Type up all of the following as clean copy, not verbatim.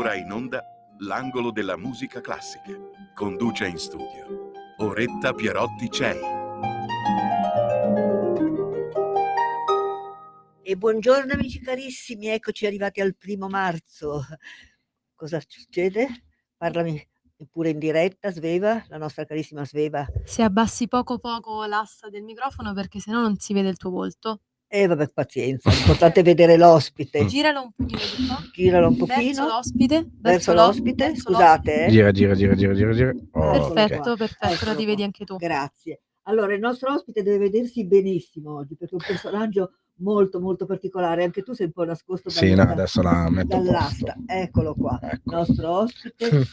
ora in onda l'angolo della musica classica. Conduce in studio Oretta Pierotti Cei. E buongiorno amici carissimi, eccoci arrivati al 1° marzo. Cosa succede? Parlami pure in diretta, Sveva, la nostra carissima Sveva. Se abbassi poco l'asta del microfono perché sennò non si vede il tuo volto. Vabbè, pazienza, l'importante è vedere l'ospite. Giralo un pochino di qua. Giralo un pochino. Verso l'ospite. Verso l'ospite, scusate. Gira. Eccolo Perfetto, qua. ora Eccolo ti vedi qua. anche tu. Grazie. Allora, il nostro ospite deve vedersi benissimo oggi perché è un personaggio molto molto particolare. Anche tu sei un po' nascosto adesso la metto a dall'asta. posto. Eccolo qua, il Ecco. nostro ospite,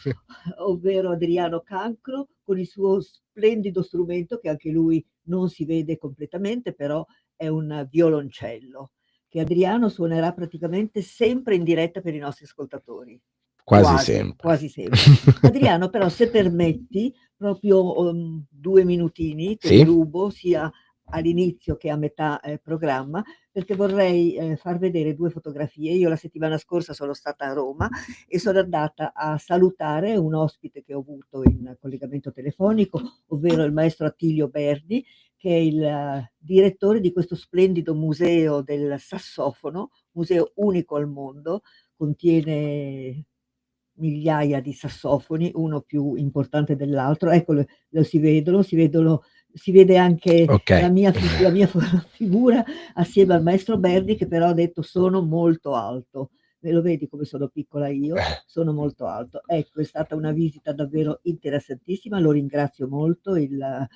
ovvero Adriano Cancro, con il suo splendido strumento che anche lui non si vede completamente, però è un violoncello che Adriano suonerà praticamente sempre in diretta per i nostri ascoltatori. Quasi sempre. Quasi sempre. Adriano, però, se permetti, proprio 2 minutini te Sì. li rubo sia all'inizio che a metà programma, perché vorrei far vedere 2 fotografie. Io la settimana scorsa sono stata a Roma e sono andata a salutare un ospite che ho avuto in collegamento telefonico, ovvero il maestro Attilio Berni, che è il direttore di questo splendido museo del sassofono, museo unico al mondo, contiene migliaia di sassofoni, uno più importante dell'altro. Eccolo, lo si vedono, si vede anche Ok. la mia figura assieme al maestro Berni, che però ha detto sono molto alto. Ve lo vedi come sono piccola io? Sono molto alto. Ecco, è stata una visita davvero interessantissima, lo ringrazio molto, il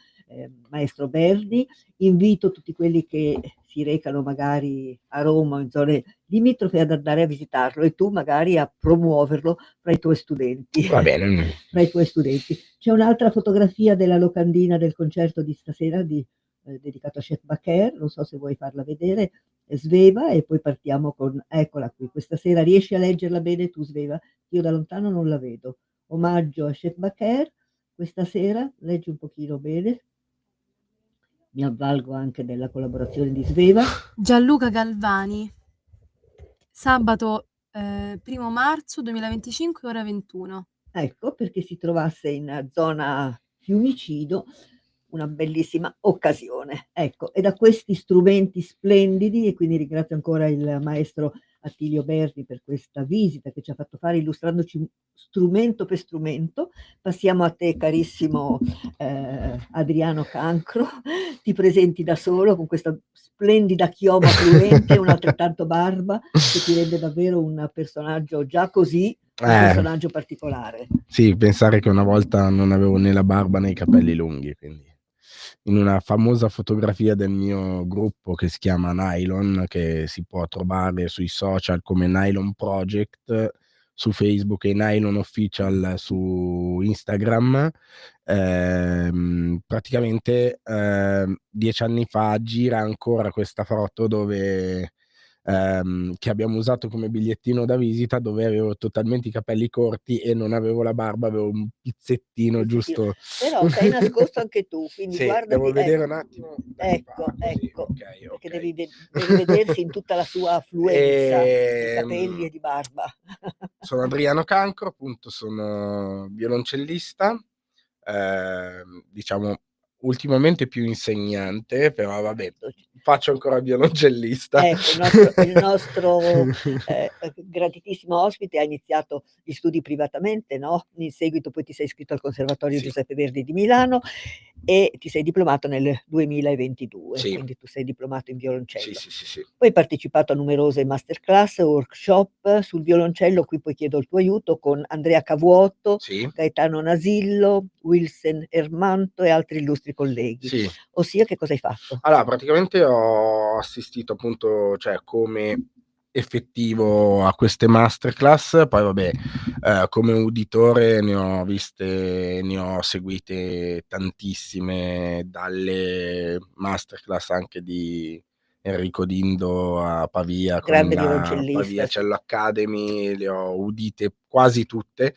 maestro Berni. Invito tutti quelli che si recano magari a Roma o in zone limitrofe ad andare a visitarlo e tu magari a promuoverlo fra i tuoi studenti. Va bene. Fra i tuoi studenti. C'è un'altra fotografia della locandina del concerto di stasera dedicato a Chet Baker, non so se vuoi farla vedere, Sveva, e poi partiamo con, eccola qui, questa sera riesci a leggerla bene tu Sveva? Io da lontano non la vedo. Omaggio a Chet Baker, questa sera, leggi un pochino bene. Mi avvalgo anche della collaborazione di Sveva. Gianluca Galvani, sabato 1° marzo 2025, ora 21. Ecco, perché si trovasse in zona Fiumicido, una bellissima occasione. Ecco, e da questi strumenti splendidi, e quindi ringrazio ancora il maestro Attilio Berni per questa visita che ci ha fatto fare illustrandoci strumento per strumento, passiamo a te carissimo Adriano Cancro, ti presenti da solo con questa splendida chioma fluente, un'altrettanto barba che ti rende davvero un personaggio già così, un personaggio particolare. Sì, pensare che una volta non avevo né la barba né i capelli lunghi, quindi in una famosa fotografia del mio gruppo che si chiama Nylon, che si può trovare sui social come Nylon Project su Facebook e Nylon Official su Instagram, praticamente 10 anni fa gira ancora questa foto dove che abbiamo usato come bigliettino da visita, dove avevo totalmente i capelli corti e non avevo la barba, avevo un pizzettino giusto. Però sei nascosto anche tu, quindi Sì, guardati, devo vedere un attimo. ecco, Così, ecco, okay. perché devi vedersi in tutta la sua affluenza di capelli e di barba. Sono Adriano Cancro, appunto, sono violoncellista, diciamo ultimamente più insegnante, però vabbè, faccio ancora violoncellista. Ecco, il nostro gratitissimo ospite ha iniziato gli studi privatamente, no? In seguito poi ti sei iscritto al Conservatorio Sì. Giuseppe Verdi di Milano e ti sei diplomato nel 2022, Sì. quindi tu sei diplomato in violoncello. Sì. Poi hai partecipato a numerose masterclass, workshop sul violoncello, qui poi chiedo il tuo aiuto, con Andrea Cavuotto, Sì. Gaetano Nasillo, Wilson Ermanto e altri illustri colleghi. Sì. Ossia, che cosa hai fatto? Allora, praticamente ho assistito appunto, cioè come effettivo a queste masterclass, poi vabbè, come uditore ne ho seguite tantissime, dalle masterclass anche di Enrico Dindo a Pavia con Grande la violoncellista, Pavia sì. Cello Academy, le ho udite quasi tutte,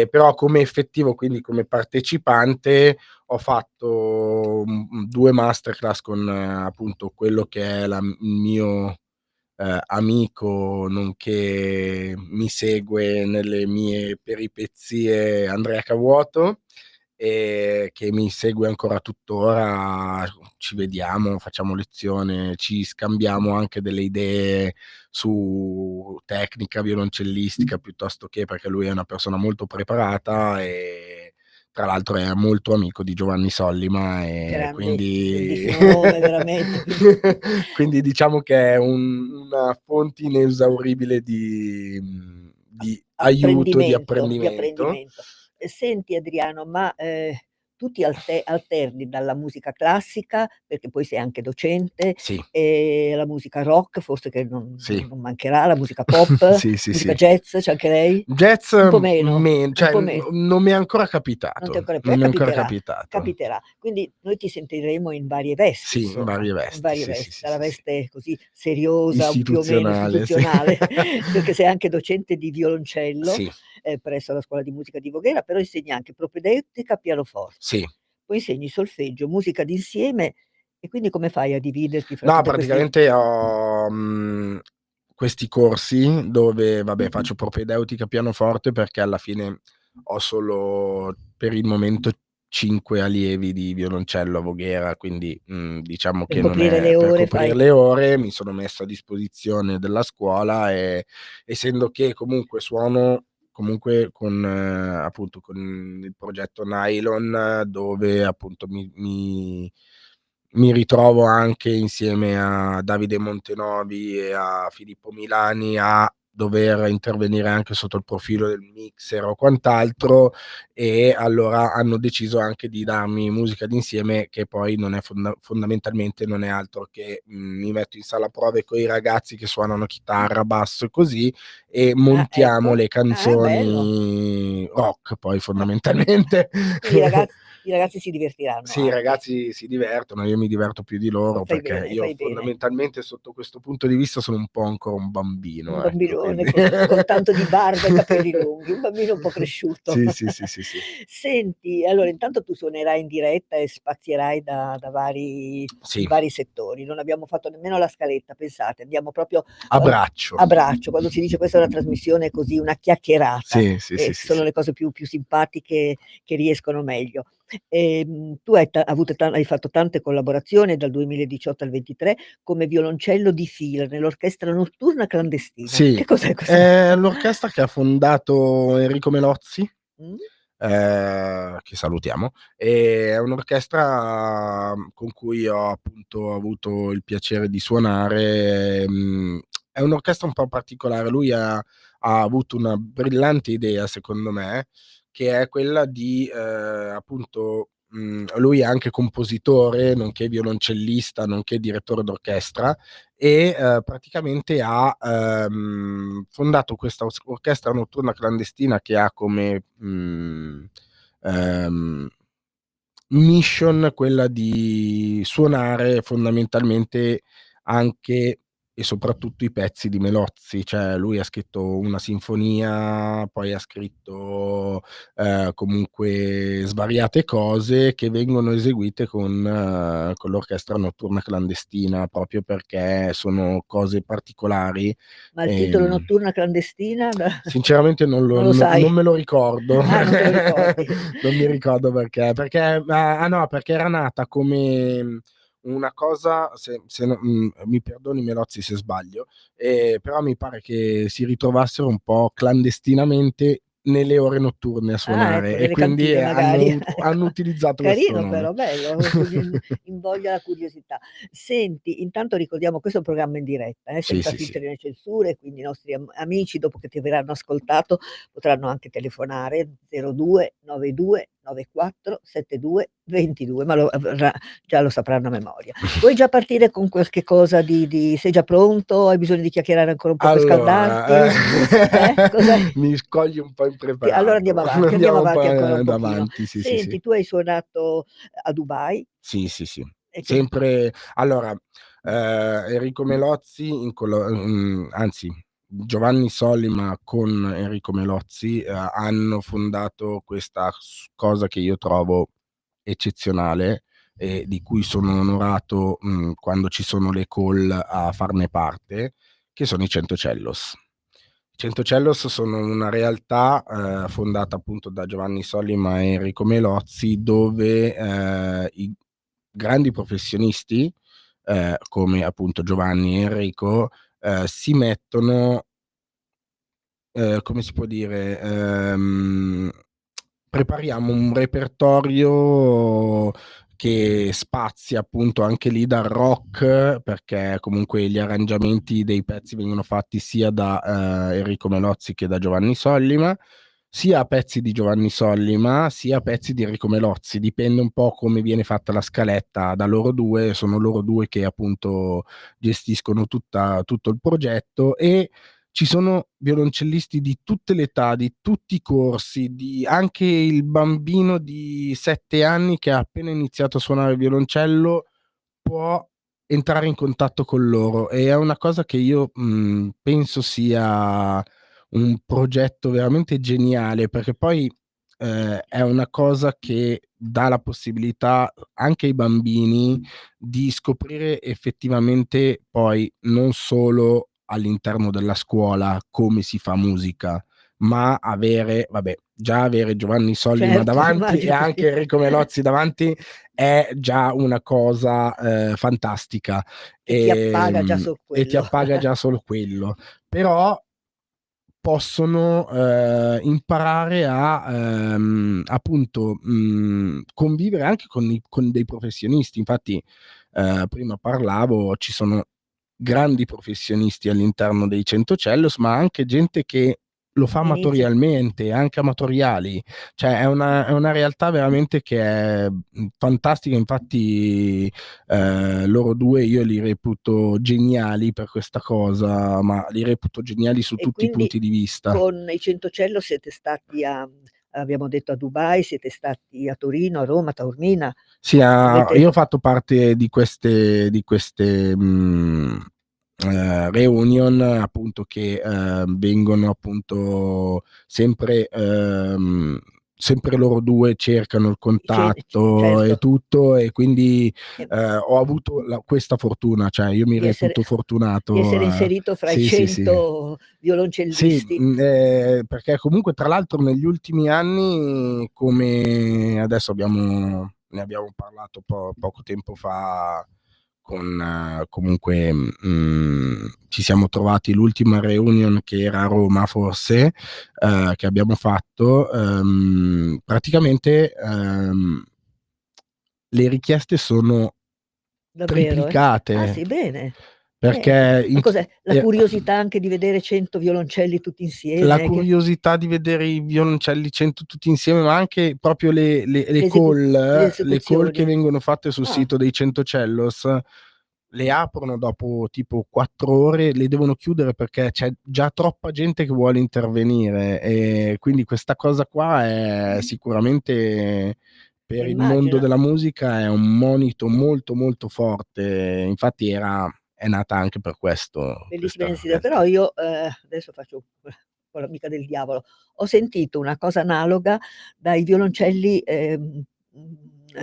però come effettivo, quindi come partecipante, ho fatto 2 masterclass con appunto quello che è il mio amico nonché mi segue nelle mie peripezie, Andrea Cavuoto, che mi segue ancora tuttora. Ci vediamo, facciamo lezione, ci scambiamo anche delle idee su tecnica violoncellistica, piuttosto che, perché lui è una persona molto preparata e tra l'altro è molto amico di Giovanni Sollima, e Grande, quindi grandissimo nome veramente. quindi diciamo che è una fonte inesauribile di aiuto, di Apprendimento, di apprendimento. apprendimento. Senti Adriano, ma, tu ti alterni dalla musica classica, perché poi sei anche docente, Sì, la musica rock, forse che non sì. non mancherà, la musica pop, Sì, sì, musica sì. jazz, c'è anche lei? Jazz Un po' meno, un un cioè po' meno. non mi è ancora Non ti è capitato, ancora non mi è ancora capiterà, capitato. capiterà. Quindi noi ti sentiremo in varie vesti Sì, in insomma, varie in vesti, varie sì, sì, vesti, sì, dalla sì, sì. veste così seriosa, un più o meno Istituzionale, sì. istituzionale, perché sei anche docente di violoncello, Sì, presso la Scuola di Musica di Voghera, però insegni anche propedeutica, pianoforte. sì. Poi insegni solfeggio, musica d'insieme e quindi come fai a dividerti fra No, tutte questi praticamente ho, questi corsi dove, vabbè, faccio propedeutica, pianoforte, perché alla fine ho solo per il momento 5 allievi di violoncello a Voghera, quindi, diciamo per che non coprire le è per ore coprire fai le ore, mi sono messo a disposizione della scuola, e essendo che comunque suono comunque con appunto con il progetto Nylon, dove appunto mi ritrovo anche insieme a Davide Montenovi e a Filippo Milani a dover intervenire anche sotto il profilo del mixer o quant'altro, e allora hanno deciso anche di darmi musica d'insieme, che poi non è fondamentalmente non è altro che, mi metto in sala prove coi ragazzi che suonano chitarra, basso e così, e ah, montiamo ecco. le Ah, bello. canzoni rock poi Ah, fondamentalmente. quindi i ragazzi si divertiranno Sì, i anche. ragazzi si divertono, io mi diverto più di loro, Fai perché bene, io fai bene. fondamentalmente sotto questo punto di vista sono un po' ancora un Un bambino, ecco, bambinone quindi con tanto di barba e capelli lunghi, un bambino un po' cresciuto. Sì, sì, sì, sì, sì. Senti, allora intanto tu suonerai in diretta e spazierai da vari in Sì, vari settori. Non abbiamo fatto nemmeno la scaletta, pensate, andiamo proprio, a braccio. a braccio. Quando si dice questa è una trasmissione così, una chiacchierata, Sì, sì, sì, sì, sono sì. le cose più simpatiche che riescono meglio. Tu hai fatto tante collaborazioni dal 2018 al 23 come violoncello di fila nell'orchestra notturna clandestina. Sì, Che cos'è questa? è l'orchestra che ha fondato Enrico Melozzi, Mh? che salutiamo, è un'orchestra, con cui ho appunto avuto il piacere di suonare. È un'orchestra un po' particolare. Lui ha avuto una brillante idea, secondo me, che è quella di, appunto, lui è anche compositore, nonché violoncellista, nonché direttore d'orchestra, e praticamente ha, fondato questa orchestra notturna clandestina che ha come, ehm, mission quella di suonare fondamentalmente anche e soprattutto i pezzi di Melozzi. Cioè lui ha scritto una sinfonia, poi ha scritto, comunque svariate cose che vengono eseguite con l'orchestra notturna clandestina, proprio perché sono cose particolari. Ma il titolo Notturna clandestina Sinceramente non lo sai? non me lo ricordo. Ah, non te lo ricordi. Non mi ricordo perché no, perché era nata come, una cosa, se no, mi perdoni Melozzi se sbaglio, però mi pare che si ritrovassero un po' clandestinamente nelle ore notturne a Ah, ecco, suonare, e nelle quindi cantine magari, hanno ecco. utilizzato questo Carino nome. però, bello, così invoglia la curiosità. Senti, intanto ricordiamo questo è un programma in diretta, Sì, senza sì, sì. filtri né censure, quindi i nostri amici dopo che ti avranno ascoltato potranno anche telefonare 02 92 94 72 22, ma già lo sapranno a memoria. Vuoi già partire con qualche cosa di sei già pronto? Hai bisogno di chiacchierare ancora un po' per Allora, scaldarti? Cos'hai? mi scogli un po' Allora impreparato. andiamo Andiamo un po', avanti ancora un pochino. davanti, sì, sì, sì. Senti, tu hai suonato a Dubai Sì, sì, sì. e che Sempre allora, Enrico Melozzi anzi, Giovanni Sollima con Enrico Melozzi, hanno fondato questa cosa che io trovo eccezionale, e di cui sono onorato, quando ci sono le call a farne parte, che sono i Centocellos. I Centocellos sono una realtà fondata appunto da Giovanni Sollima e Enrico Melozzi, dove i grandi professionisti, come appunto Giovanni e Enrico, si mettono, come si può dire, prepariamo un repertorio che spazia appunto anche lì dal rock, perché comunque gli arrangiamenti dei pezzi vengono fatti sia da Enrico Melozzi che da Giovanni Sollima, sia pezzi di Giovanni Sollima, sia pezzi di Enrico Melozzi, dipende un po' come viene fatta la scaletta da loro due, sono loro due che appunto gestiscono tutto il progetto, e ci sono violoncellisti di tutte le età, di tutti i corsi, anche il bambino di 7 anni che ha appena iniziato a suonare il violoncello può entrare in contatto con loro, e è una cosa che io penso sia un progetto veramente geniale, perché poi è una cosa che dà la possibilità anche ai bambini di scoprire effettivamente poi non solo all'interno della scuola come si fa musica, ma avere Giovanni Sollima Certo, davanti e immagino che anche sia Enrico Melozzi davanti è già una cosa fantastica, che ti appaga già e ti quello. appaga già solo quello. Però possono imparare a appunto convivere anche con dei professionisti. Infatti prima parlavo, ci sono grandi professionisti all'interno dei Centocellos, ma anche gente che lo fa Inizia. amatorialmente, anche amatoriali. Cioè è una realtà veramente che è fantastica. Infatti loro due io li reputo geniali per questa cosa, ma li reputo geniali su E tutti i quindi punti di vista. con i Centocello siete stati abbiamo detto a Dubai, siete stati a Torino, a Roma, a Taormina? Sì, Avete io ho fatto parte di queste reunion appunto che vengono appunto sempre loro due cercano il contatto e certo, tutto, e quindi eh, ho avuto questa fortuna, cioè io mi di essere reputo fortunato. inserito fra i Sì, sì, sì. 100 Sì, violoncellisti. perché comunque tra l'altro negli ultimi anni, come adesso ne abbiamo parlato poco tempo fa, comunque ci siamo trovati l'ultima reunion che era a Roma forse, che abbiamo fatto, praticamente le richieste sono Davvero, eh? Ah triplicate, sì, bene. perché Ma cos'è? La curiosità anche di vedere 100 violoncelli tutti la insieme, curiosità di vedere i violoncelli 100 tutti insieme, ma anche proprio le le call che esecuzioni. vengono fatte sul Ah, sito dei Centocellos, le aprono dopo tipo 4 ore, le devono chiudere perché c'è già troppa gente che vuole intervenire, e quindi questa cosa qua è sicuramente per il mondo immagino. della musica è un monito molto, molto forte. Infatti è nata anche per questo Bellissima questa iniziativa, però realtà. io adesso faccio un po' l'amica del diavolo. Ho sentito una cosa analoga dai violoncelli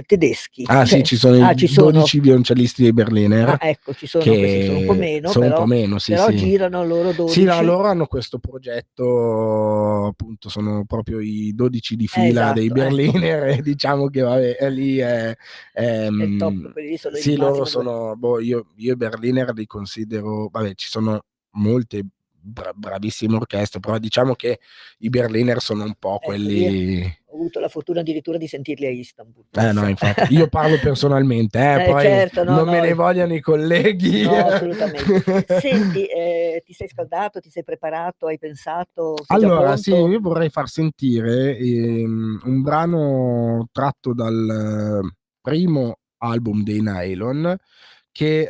tedeschi, Ah sì, cioè ci sono i ci sono, 12 violoncellisti dei Berliner, ecco, ci sono questi che sono un po' che meno, sono un po' meno, sì, però sì. girano loro Sì, no, 12. loro hanno questo progetto, appunto, sono proprio i 12 di fila dei Esatto, Berliner, e diciamo che vabbè, lì è il top, quelli lì sono il sì, loro massimo livello. sono, io i Berliner li considero, vabbè, ci sono molte bravissime orchestre, però diciamo che i Berliner sono un po' Ecco, lì quelli. ho avuto la fortuna addirittura di sentirli a Istanbul, No, pensa. infatti, io parlo personalmente, poi Certo, no, non me no, ne vogliano i colleghi. no, assolutamente. Senti, ti sei scaldato, ti sei preparato, hai pensato, sei già Allora, sì, pronto? io vorrei far sentire un brano tratto dal primo album dei Nylon, che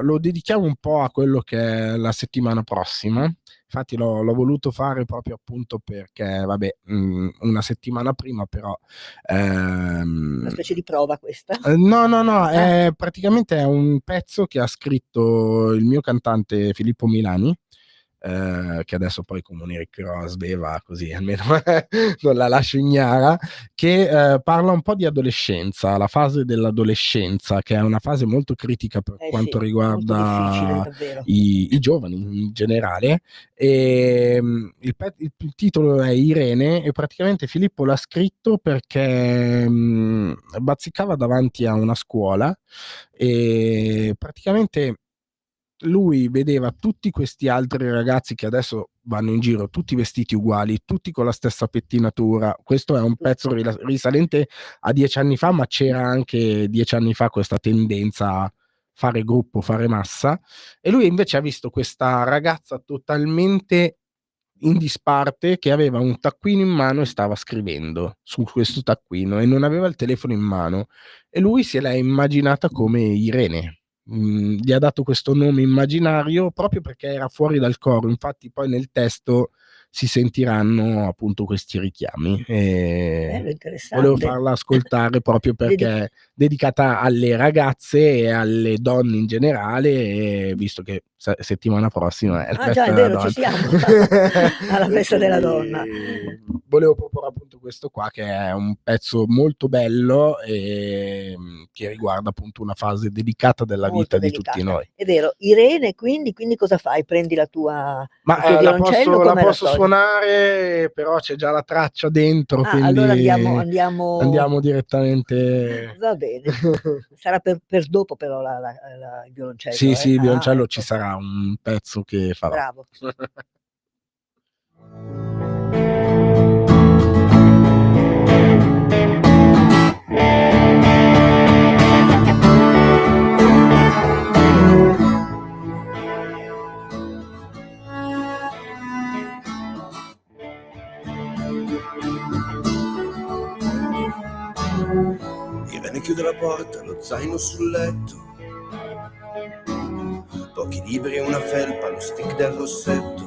lo dedichiamo un po' a quello che è la settimana prossima. Infatti l'ho voluto fare proprio appunto perché, vabbè, una settimana prima, però Una ehm, specie di prova questa? no, no, no, Ah, praticamente è un pezzo che ha scritto il mio cantante Filippo Milani, che adesso poi con Monique Crosby va così, almeno non la lascio ignara, che parla un po' di adolescenza, la fase dell'adolescenza, che è una fase molto critica per quanto Sì, molto difficile, riguarda davvero. i giovani in generale. E il titolo è Irene, e praticamente Filippo l'ha scritto perché bazzicava davanti a una scuola e praticamente lui vedeva tutti questi altri ragazzi che adesso vanno in giro tutti vestiti uguali, tutti con la stessa pettinatura. Questo è un pezzo risalente a 10 anni fa, ma c'era anche 10 anni fa questa tendenza a fare gruppo, fare massa, e lui invece ha visto questa ragazza totalmente in disparte che aveva un taccuino in mano e stava scrivendo su questo taccuino e non aveva il telefono in mano, e lui se l'ha immaginata come Irene. Gli ha dato questo nome immaginario proprio perché era fuori dal coro, infatti poi nel testo si sentiranno appunto questi richiami, Bello, e volevo interessante. farla ascoltare proprio Dedi perché è dedicata alle ragazze e alle donne in generale, e visto che settimana prossima è la Ah già, festa è della vero, ci donna. siamo, alla E festa della donna. quindi volevo proporre appunto questo qua, che è un pezzo molto bello e che riguarda appunto una fase delicata della vita Molto di tutti delicata. noi. È vero. Irene quindi cosa fai? Prendi il tuo Ma la violoncello, posso, la com'è la posso storia? suonare, però c'è già la traccia dentro, Ah, allora quindi andiamo andiamo direttamente. va bene. Sarà per dopo però il Sì, violoncello, sì, il Ah, violoncello ci ecco, sarà un pezzo che farò. bravo. Irene chiude la porta, lo zaino sul letto, pochi libri e una felpa, lo stick del rossetto,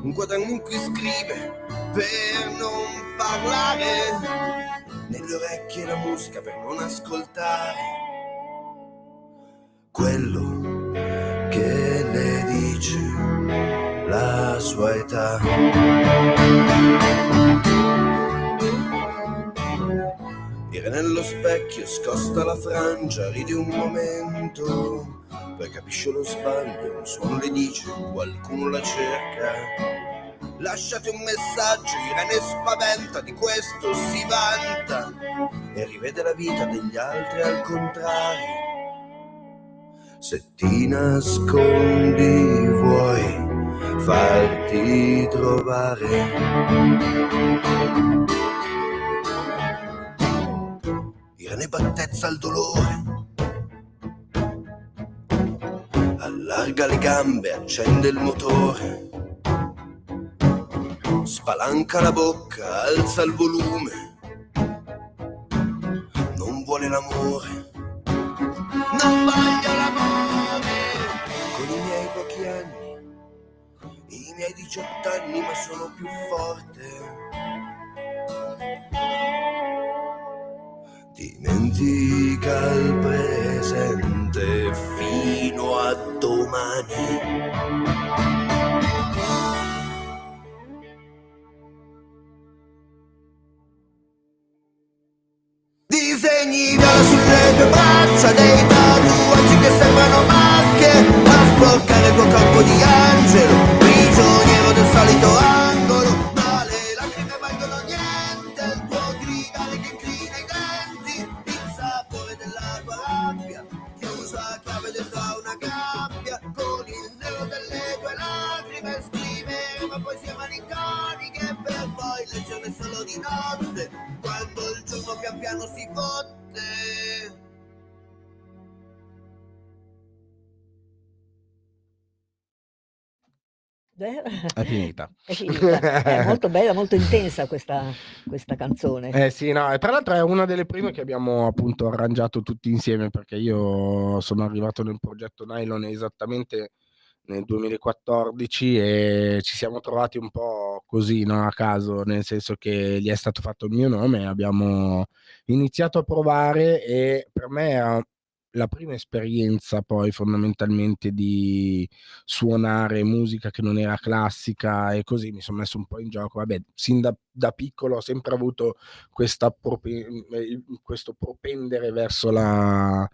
un quaderno in cui scrive per non parlare, nelle orecchie la musica per non ascoltare quello che le dice la sua età. Irene nello specchio scosta la frangia, ride un momento, poi capisce lo sbaglio, un suono le dice, qualcuno la cerca. Lasciate un messaggio, Irene spaventa, di questo si vanta e rivede la vita degli altri al contrario. Se ti nascondi vuoi farti trovare. Irene battezza il dolore, allarga le gambe, accende il motore, spalanca la bocca, alza il volume, non vuole l'amore, non voglio l'amore. Con i miei pochi anni, i miei 18 anni, ma sono più forte. Dimentica il presente fino a domani. Disegni viola sulle tue braccia, dei tatuaggi che sembrano macchie, a sporcare il tuo corpo di angelo, prigioniero del solito angolo, ma le lacrime valgono niente, il tuo gridare che inclina i denti, il sapore della tua rabbia, chiusa a chiave dentro a una gabbia, con il nero delle tue lacrime scrivere, ma poi sia malinconiche, per poi leggerne solo di notte, quando il giorno pian piano si fotte. È finita. È finita. È molto bella, molto intensa questa canzone. Sì, no, e tra l'altro è una delle prime che abbiamo appunto arrangiato tutti insieme, perché io sono arrivato nel progetto Nylon esattamente nel 2014 e ci siamo trovati un po' così, no, a caso, nel senso che gli è stato fatto il mio nome, abbiamo iniziato a provare e per me era la prima esperienza poi fondamentalmente di suonare musica che non era classica e così mi son messo un po' in gioco. Vabbè, sin da piccolo ho sempre avuto questo propendere verso la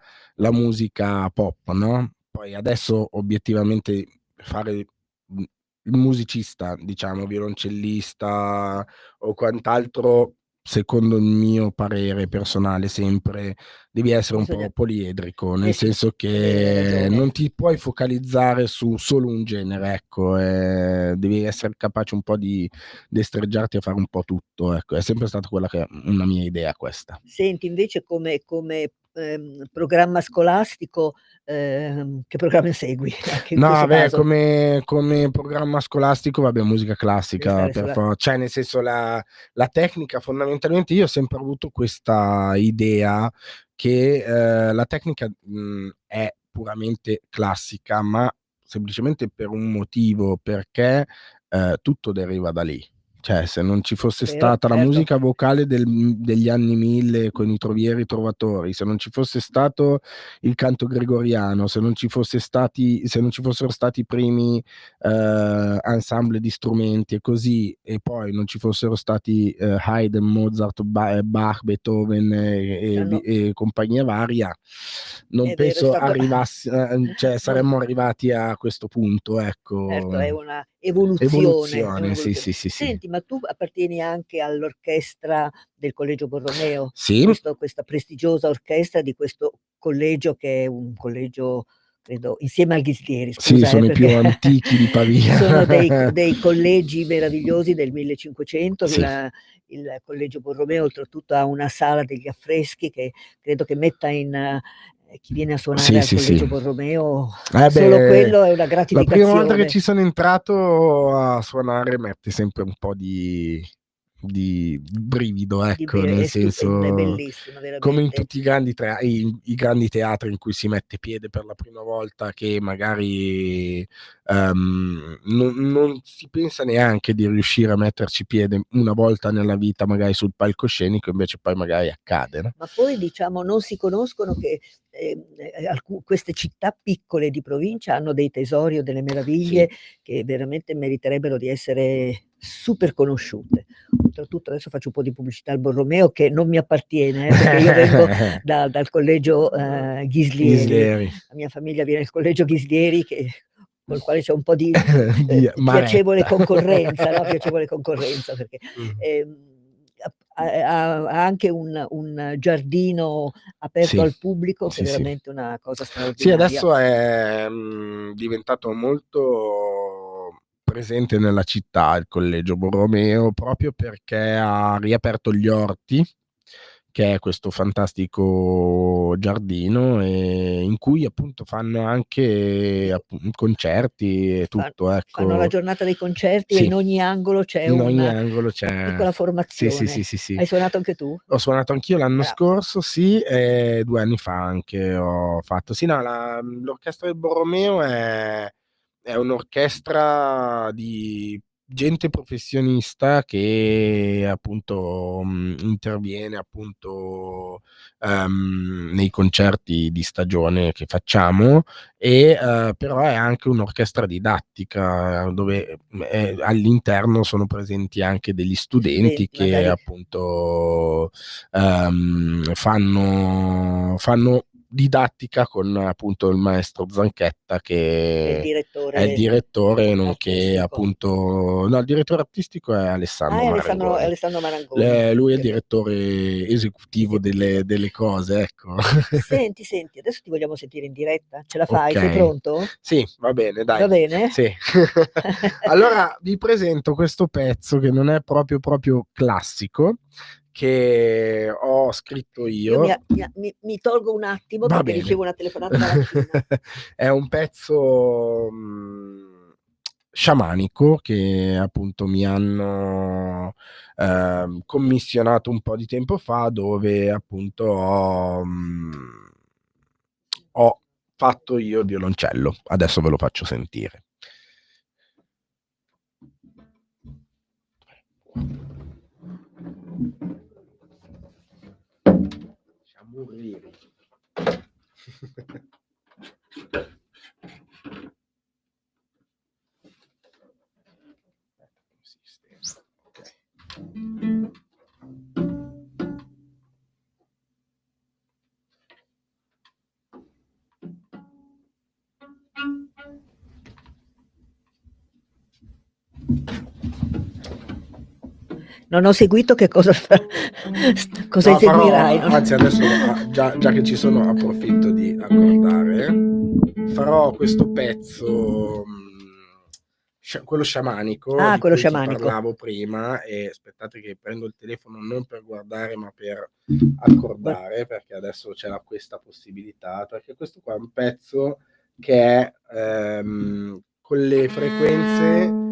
musica pop, no, poi adesso obiettivamente fare, il musicista, diciamo, violoncellista o quant'altro, secondo il mio parere personale sempre, devi essere un Bisogna po' poliedrico, nel sì, senso è vero, hai che ragione. non ti puoi focalizzare su solo un genere, ecco, devi esser capace un po' di destreggiarti a fare un po' tutto, ecco. È sempre stata quella che è una mia idea questa. Senti invece come, programma scolastico, che programma segui anche in No, questo vabbè, caso? come programma scolastico, vabbè, musica Devi classica stare per sulla cioè nel senso la tecnica fondamentalmente io ho sempre avuto questa idea che, la tecnica, è puramente classica, ma semplicemente per un motivo, perché, tutto deriva da lì. Cioè, se non ci fosse vero, stata la certo. musica vocale degli anni '1000 con i Trovieri e i Trovatori, se non ci fosse stato il canto gregoriano, se non ci fossero stati i primi, ensemble di strumenti e così, e poi non ci fossero stati, Haydn, Mozart, Bach, Beethoven C'hanno e compagnia varia, non è vero, è penso stato cioè non saremmo arrivati a questo punto, certo, ecco. è una evoluzione, è Evoluzione, sì, un'evoluzione. sì, sì, sì. Senti, ma tu appartieni anche all'orchestra del Collegio Borromeo? Sì, Questa prestigiosa orchestra di questo collegio che è un collegio credo insieme al Ghislieri sì, scusa, sono i perché più antichi di sono Pavia. dei collegi meravigliosi del 1500, Sì. il Collegio Borromeo oltretutto ha una sala degli affreschi che credo che metta in chi viene a suonare Sì, al sì, sì. Collegio Borromeo, Eh solo beh, quello è una la prima volta che gratificazione. ci sono entrato a suonare mette sempre un po' di brivido, Di ecco, be nel è senso bellissima come in veramente. tutti i grandi teatri in cui si mette piede per la prima volta che magari, non si pensa neanche di riuscire a metterci piede una volta nella vita magari sul palcoscenico, invece poi magari accade, no? Ma poi diciamo non si conoscono che, queste città piccole di provincia hanno dei tesori o delle Sì. meraviglie che veramente meriterebbero di essere super conosciute. Oltretutto adesso faccio un po' di pubblicità al Borromeo che non mi appartiene, perché io vengo dal collegio, Ghislieri. Ghislieri. La mia famiglia viene dal collegio Ghislieri col quale c'è un po' di, Di piacevole Maretta. concorrenza, no, piacevole concorrenza perché, Mh. ha anche un giardino aperto Sì, al pubblico che è sì, sì. veramente una cosa Sì, straordinaria. adesso è, diventato molto presente nella città il Collegio Borromeo, proprio perché ha riaperto gli orti, che è questo fantastico giardino, in cui appunto fanno anche concerti e Fa tutto, fanno la ecco. giornata dei concerti e Sì, in ogni angolo c'è in ogni una angolo c'è piccola sì, sì, sì, formazione. sì, sì. Hai suonato anche tu? Ho suonato anch'io l'anno Bravo. scorso, sì, e 2 anni fa anche ho fatto sì, no, l'orchestra del Borromeo è un'orchestra di gente professionista che appunto, interviene appunto, nei concerti di stagione che facciamo e, però è anche un'orchestra didattica dove, all'interno sono presenti anche degli Gli studenti studenti che magari appunto, fanno didattica con appunto il maestro Zanchetta è il che è il direttore direttore nonché artistico. appunto no, il direttore artistico è Ah, Alessandro È Marangoni. Alessandro Marangoni, Lui è il che beh, direttore esecutivo esecutivo. delle cose, ecco. Senti, adesso ti vogliamo sentire in diretta. Ce la fai? Sei Okay. pronto? Sì, va bene Va dai. bene? Sì. Allora vi presento questo pezzo che non è proprio classico, che ho scritto Io io. mi tolgo un attimo Va perché bene. ricevo una telefonata dalla Cina. È un pezzo, sciamanico che appunto mi hanno, commissionato un po' di tempo fa, dove appunto ho fatto io il violoncello. Adesso ve lo faccio sentire. Siamo riri. Non ho seguito che cosa cosa No, eseguirai. Non- anzi adesso già che ci sono approfitto di accordare, farò questo pezzo, quello sciamanico Ah, di quello cui ti sciamanico. parlavo prima, e aspettate che prendo il telefono non per guardare ma per accordare, perché adesso c'è questa possibilità, perché questo qua è un pezzo che è con le frequenze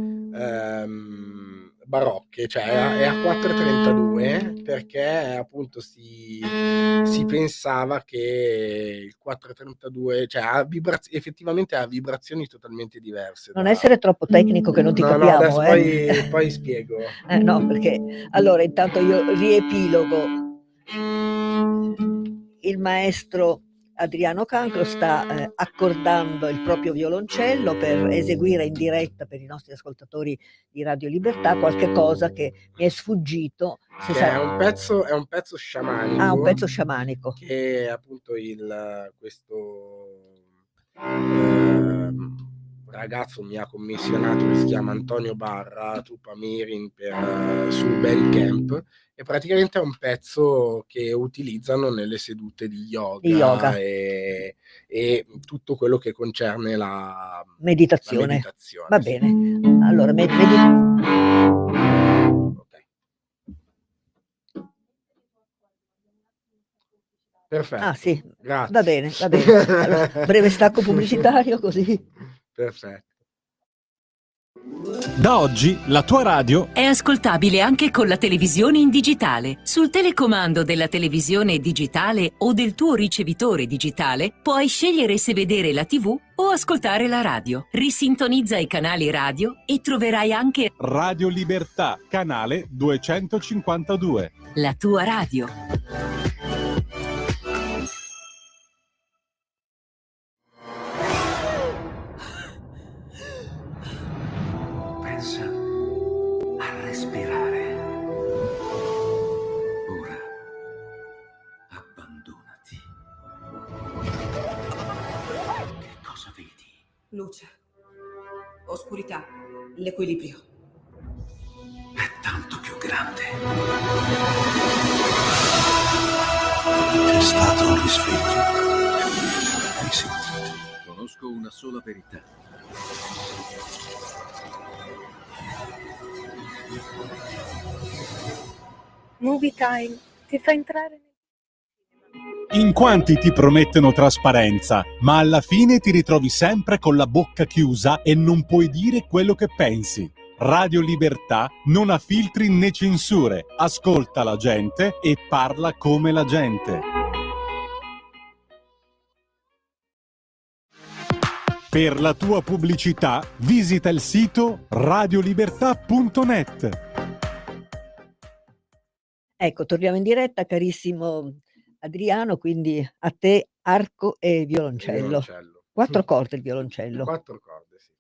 barocche, cioè è a 432, perché appunto si pensava che il 432, cioè effettivamente ha vibrazioni totalmente diverse Non essere troppo tecnico che non ti No, capiamo, adesso poi spiego. No, perché allora intanto io riepilogo. Il maestro Adriano Cancro sta accordando il proprio violoncello per eseguire in diretta per i nostri ascoltatori di Radio Libertà qualche cosa che mi è sfuggito. Se Che sa- è un pezzo sciamanico. Ah, un pezzo sciamanico. Che appunto questo ragazzo mi ha commissionato, che si chiama Antonio Barra, Tupa Mirin, su Bandcamp, e praticamente è un pezzo che utilizzano nelle sedute di Di yoga. e tutto quello che concerne la Meditazione. meditazione. Va sì. bene. Allora, Ok. Perfetto. Ah, sì. Grazie. Va bene, va bene. Allora, breve stacco pubblicitario così. Perfetto. Da oggi la tua radio È ascoltabile anche con la televisione in digitale. Sul telecomando della televisione digitale o del tuo ricevitore digitale puoi scegliere se vedere la TV o ascoltare la radio. Risintonizza i canali radio e troverai anche Radio Libertà, canale 252. la tua radio. Pensa a respirare. Ora abbandonati. Che cosa vedi? Luce, oscurità, l'equilibrio. È tanto più grande. C'è stato un risveglio. Hai sentito? Conosco una sola verità. Movie Time ti fa entrare In quanti ti promettono trasparenza, ma alla fine ti ritrovi sempre con la bocca chiusa e non puoi dire quello che pensi. Radio Libertà non ha filtri né censure, ascolta la gente e parla come la gente. Per la tua pubblicità visita il sito radiolibertà.net. Ecco, torniamo in diretta, carissimo Adriano, quindi a te arco e violoncello. Violoncello. 4 corde il violoncello. 4 corde, sì.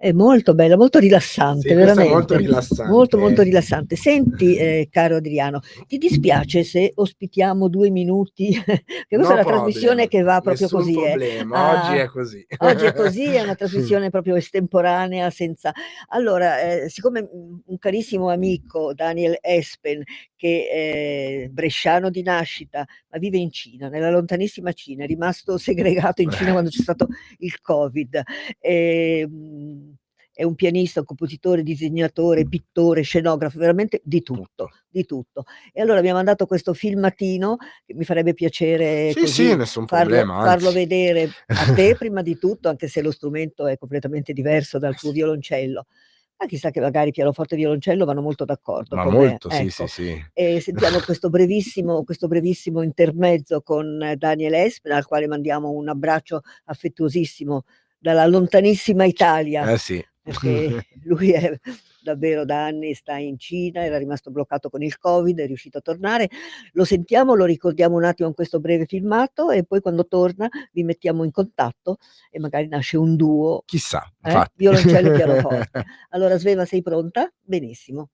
È molto bella, molto rilassante, Sì, questa è molto veramente. rilassante. Molto, molto rilassante. Senti, caro Adriano, ti dispiace se ospitiamo 2 minuti? Che questa è No una trasmissione problem, che va proprio nessun così, problema, oggi Ah, è così. oggi è così, è una trasmissione proprio estemporanea, senza allora, siccome un carissimo amico, Daniel Espen, che è bresciano di nascita, ma vive in Cina, nella lontanissima Cina, è rimasto segregato in Cina quando c'è stato il Covid. È un pianista, un compositore, disegnatore, pittore, scenografo, veramente di tutto, di tutto. E allora mi ha mandato questo filmatino che mi farebbe piacere Sì, così sì, nessun farlo problema, farlo anzi. vedere a te prima di tutto, anche se lo strumento è completamente diverso dal tuo violoncello. Ma chissà che magari pianoforte e violoncello vanno molto d'accordo Ma con me, molto, sì, sì, ecco. sì. E sentiamo questo brevissimo intermezzo con Daniel Espen, al quale mandiamo un abbraccio affettuosissimo dalla lontanissima Italia, Eh sì. perché lui è davvero da anni sta in Cina, era rimasto bloccato con il Covid, è riuscito a tornare. Lo sentiamo, lo ricordiamo un attimo in questo breve filmato e poi quando torna vi mettiamo in contatto e magari nasce un duo, Chissà, infatti. violoncello e pianoforte. Allora Sveva, sei pronta? Benissimo.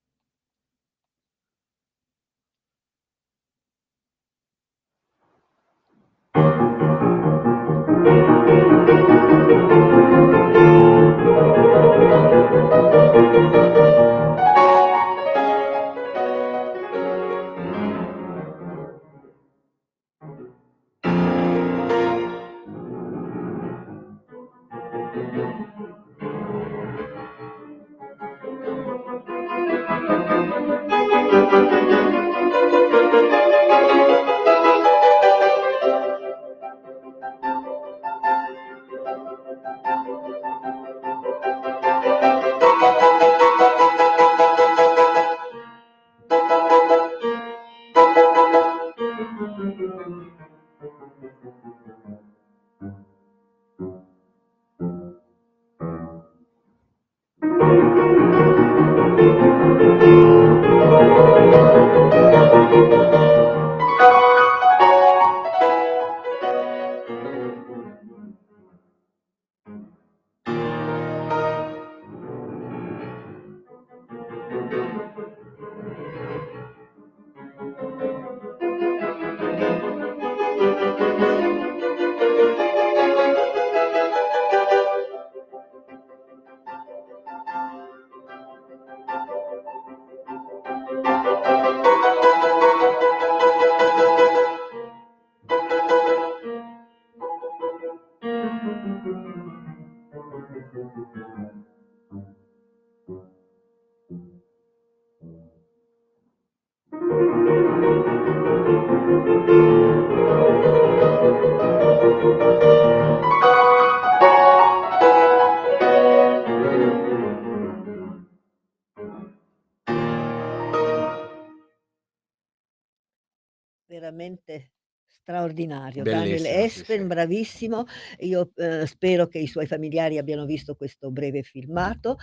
Veramente straordinario. Daniel Bellissimo, sì, Espen, sì. bravissimo. Io, spero che i suoi familiari abbiano visto questo breve filmato,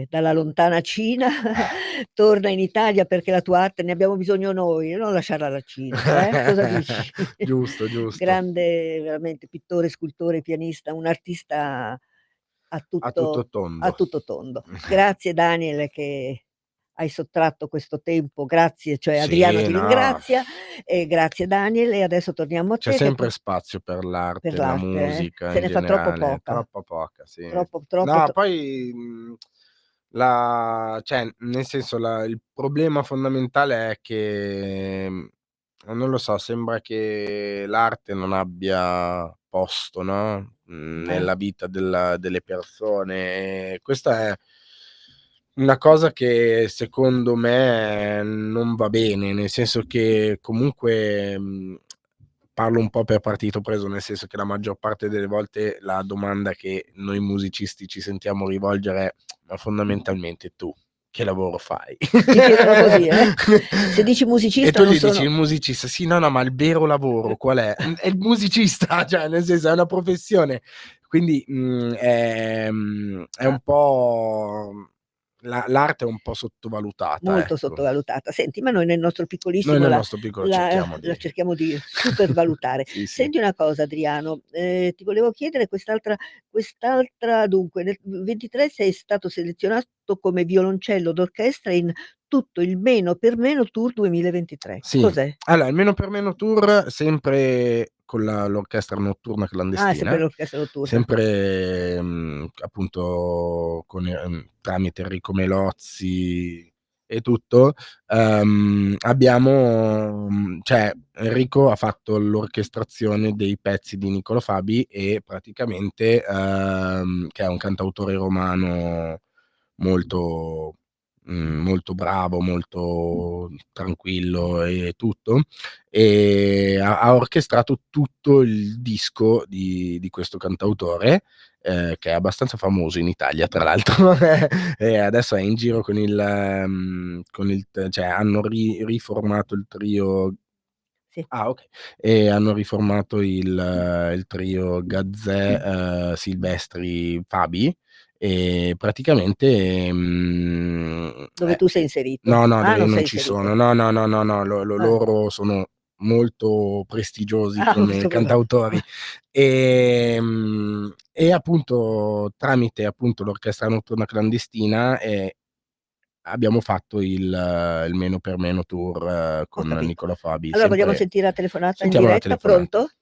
dalla lontana Cina, torna in Italia perché la tua arte ne abbiamo bisogno noi, non lasciarla alla Cina, cosa dici? Giusto, giusto. Grande veramente pittore, scultore, pianista, un artista a A tutto tutto a tondo. tutto tondo. Grazie Daniel che hai sottratto questo tempo, grazie, cioè Adriano Sì, ti no. ringrazia e grazie Daniel e adesso torniamo a C'è te che sempre spazio per per l'arte, la l'arte, musica se in ne fa troppo generale, poca, troppo poca, sì. troppo No, poi, cioè, nel senso, il problema fondamentale è che, non lo so, sembra che l'arte non abbia posto, no, nella vita delle persone. E questa è una cosa che secondo me non va bene, nel senso che comunque, parlo un po' per partito preso, nel senso che la maggior parte delle volte la domanda che noi musicisti ci sentiamo rivolgere è: "Ma fondamentalmente tu che lavoro fai?" ti chiedono così, se dici E musicista tu non gli dici: sono "Il musicista". Sì, no, no, ma il vero lavoro qual è? È il musicista, cioè nel senso è una professione. Quindi, è un ah, po' l'arte è un po' sottovalutata, Molto ecco. sottovalutata. Senti, ma noi nel nostro Noi piccolissimo nel nostro piccolo cerchiamo la di cerchiamo di supervalutare. sì, sì. Senti una cosa Adriano, ti volevo chiedere quest'altra dunque nel 23 sei stato selezionato come violoncello d'orchestra in Tutto il Meno per Meno Tour 2023. Che Sì. cos'è? Allora, il Meno per Meno Tour sempre con l'orchestra notturna Ah, è sempre clandestina, l'orchestra notturna. sempre, appunto tramite Enrico Melozzi e tutto, abbiamo cioè Enrico ha fatto l'orchestrazione dei pezzi di Niccolò Fabi e praticamente, che è un cantautore romano molto molto bravo, molto tranquillo e tutto, ha orchestrato tutto il disco di questo cantautore, che è abbastanza famoso in Italia tra l'altro, e adesso è in giro con cioè hanno riformato il trio. Sì. Okay. E hanno riformato il trio Gazzè, Silvestri, Fabi e praticamente, Dove tu sei inserito. no, no, Ah, dove io non non sei ci inserito. sono. No, no, no, no, no, Ah. loro sono molto prestigiosi Ah, come molto cantautori. E appunto tramite appunto l'orchestra notturna clandestina, abbiamo fatto il Meno per Meno Tour Ho con capito. Niccolò Fabi, Allora vogliamo sempre sentire la telefonata in sentiamo la diretta, telefonata. pronto?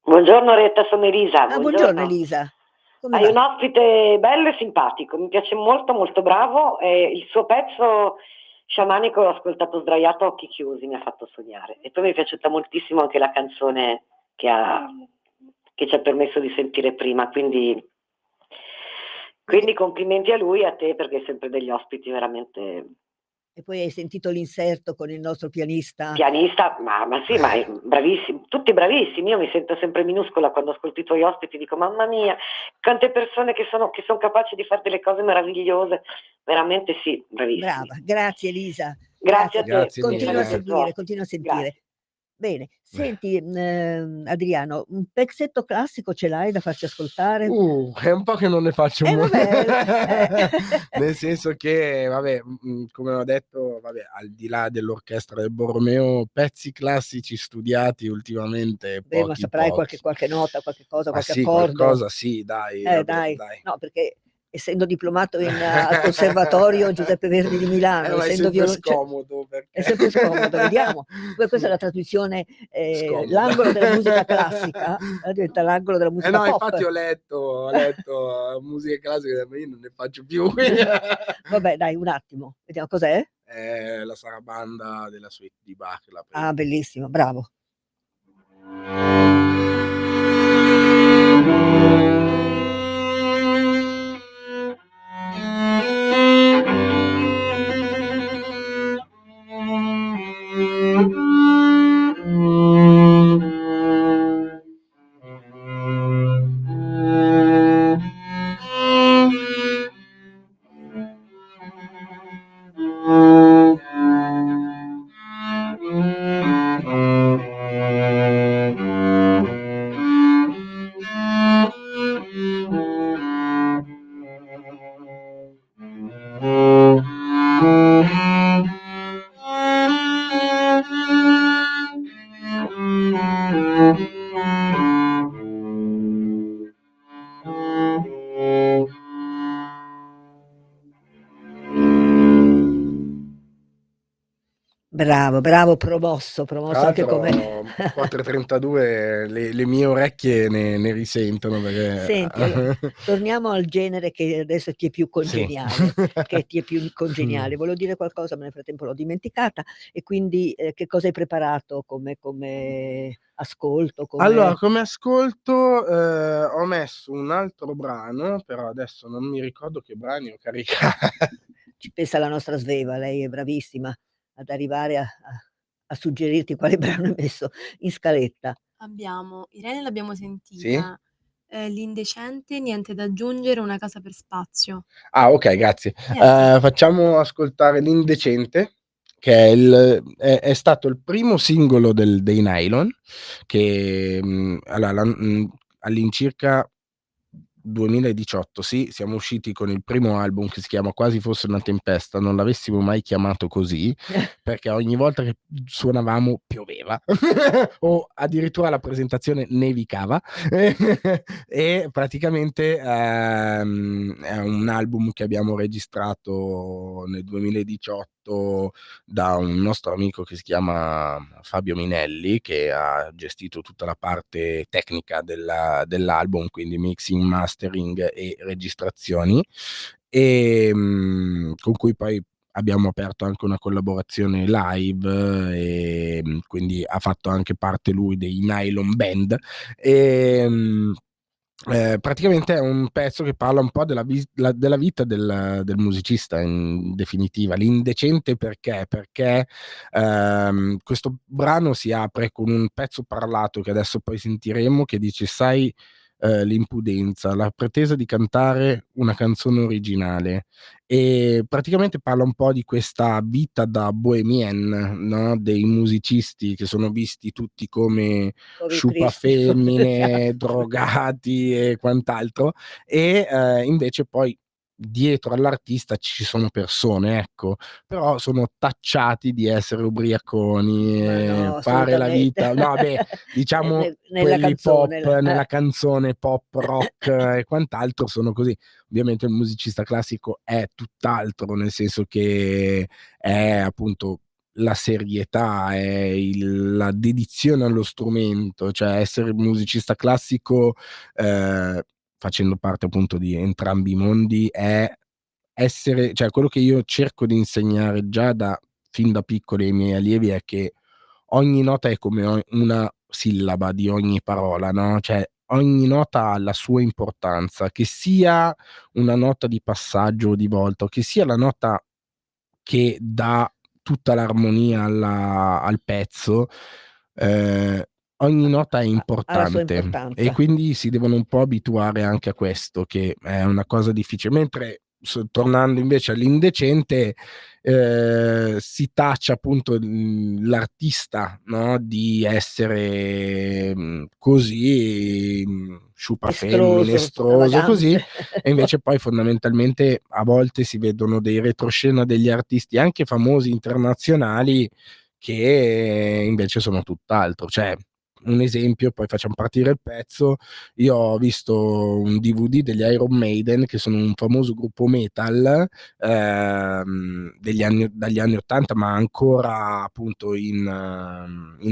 Buongiorno Retta, sono Elisa. Ah, buongiorno Elisa. Come Hai va? un ospite bello e simpatico, mi piace molto, molto bravo. E il suo pezzo sciamanico l'ho ascoltato sdraiato a occhi chiusi, mi ha fatto sognare. E poi mi è piaciuta moltissimo anche la canzone che ci ha permesso di sentire prima, quindi complimenti a lui e a te perché hai sempre degli ospiti veramente. E poi hai sentito l'inserto con il nostro pianista? Ma sì, ma bravissimi, tutti bravissimi. Io mi sento sempre minuscola quando ascolto i tuoi ospiti, dico mamma mia, quante persone che sono capaci di fare delle cose meravigliose, veramente sì, bravissimi. Brava, grazie Elisa. Grazie a te. Grazie Continua a mille. sentire. Grazie. Bene, senti, Adriano, un pezzetto classico ce l'hai da farci ascoltare? È un po' che non ne faccio vabbè. nel senso che vabbè, come ho detto, vabbè, al di là dell'orchestra del Borromeo, pezzi classici studiati ultimamente Beh, ma saprai pochi. qualche nota, qualche cosa, Ma qualche sì, accordo? qualcosa sì, dai, vabbè, Dai. dai. No, perché essendo diplomato al Conservatorio Giuseppe Verdi di Milano, Ma è essendo sempre violonce scomodo è sempre scomodo, vediamo. Poi questa è Sì. la trasmissione, Scomoda. l'angolo della musica classica, diventa l'angolo della musica No, pop. infatti ho letto musica classica, ma io non ne faccio più. Vabbè dai, un attimo, vediamo cos'è? La sarabanda della suite di Bach, la prima. Ah, bellissimo, bravo. Bravo, promosso Tra anche l'altro come 4:32 le mie orecchie ne risentono perché Senti, allora, torniamo al genere che adesso ti è più sì. congeniale. Volevo dire qualcosa, ma nel frattempo l'ho dimenticata e quindi, che cosa hai preparato come ascolto, Allora, come come ascolto, ho messo un altro brano, però adesso non mi ricordo che brani ho ci pensa la nostra Sveva, lei è bravissima ad arrivare a suggerirti quale brano hai messo in scaletta. Abbiamo Irene l'abbiamo Sì? sentita, L'Indecente, Niente da aggiungere, Una casa per spazio. Ah, okay, grazie. Niente. Facciamo ascoltare L'Indecente, che è stato il primo singolo dei Nylon che, all'incirca 2018, sì, siamo usciti con il primo album che si chiama Quasi fosse una tempesta, non l'avessimo mai chiamato così, perché ogni volta che suonavamo pioveva o addirittura la presentazione nevicava e praticamente è un album che abbiamo registrato nel 2018 da un nostro amico che si chiama Fabio Minelli, che ha gestito tutta la parte tecnica dell'album, quindi mixing, mastering e registrazioni, e con cui poi abbiamo aperto anche una collaborazione live, e quindi ha fatto anche parte lui dei Nylon Band. Praticamente è un pezzo che parla un po' della vita del musicista, in definitiva. L'indecente perché? Perché questo brano si apre con un pezzo parlato che adesso poi sentiremo, che dice: sai, l'impudenza, la pretesa di cantare una canzone originale, e praticamente parla un po' di questa vita da bohemienne, no? Dei musicisti che sono visti tutti come sciupa femmine, drogati e quant'altro, e invece poi dietro all'artista ci sono persone, ecco, però sono tacciati di essere ubriaconi, No, fare la assolutamente. vita, no, beh, diciamo Nella quelli canzone, pop, nella canzone pop, rock e quant'altro sono così. Ovviamente il musicista classico è tutt'altro, nel senso che è appunto la serietà, è la dedizione allo strumento, cioè essere musicista classico, facendo parte appunto di entrambi i mondi, è essere, cioè quello che io cerco di insegnare già fin da piccoli ai miei allievi è che ogni nota è come una sillaba di ogni parola, no? Cioè ogni nota ha la sua importanza, che sia una nota di passaggio o di volta, o che sia la nota che dà tutta l'armonia al pezzo, ogni nota è ha la sua importante, e importanza. quindi si devono un po' abituare anche a questo, che è una cosa difficile. Mentre tornando invece all'indecente, si taccia appunto l'artista, no? Di essere così sciupa femmine, estroso, così, e invece poi fondamentalmente a volte si vedono dei retroscena degli artisti anche famosi internazionali che invece sono tutt'altro. Cioè, un esempio, poi facciamo partire il pezzo: io ho visto un DVD degli Iron Maiden, che sono un famoso gruppo metal dagli anni 80, ma ancora appunto in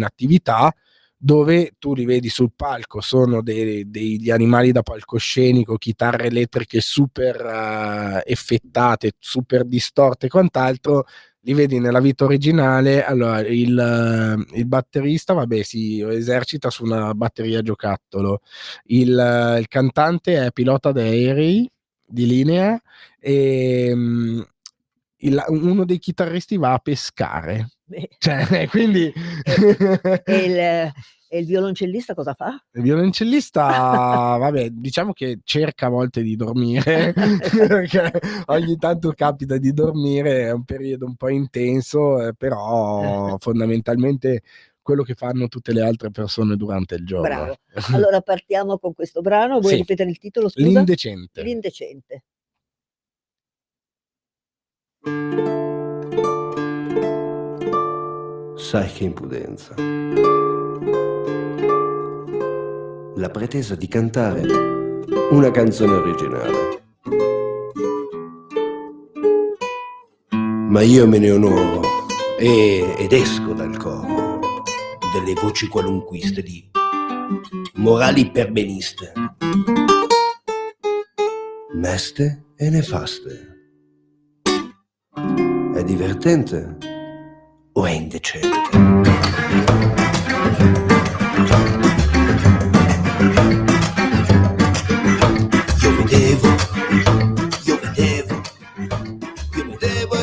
attività, dove tu li vedi sul palco, sono degli animali da palcoscenico, chitarre elettriche super effettate, super distorte e quant'altro. Li vedi nella vita originale, allora il batterista, vabbè, si esercita su una batteria giocattolo, il cantante è pilota d'aerei di linea, e uno dei chitarristi va a pescare. Cioè, quindi E il violoncellista cosa fa? il violoncellista, vabbè, diciamo che cerca a volte di dormire, perché ogni tanto capita di dormire, è un periodo un po' intenso, però fondamentalmente quello che fanno tutte le altre persone durante il giorno. Bravo. Allora partiamo con questo brano. Vuoi Sì. ripetere il titolo, scusa? L'indecente. L'indecente. Sai che impudenza. La pretesa di cantare una canzone originale. Ma io me ne onoro ed esco dal coro delle voci qualunquiste di morali perbeniste, meste e nefaste. È divertente o è indecente?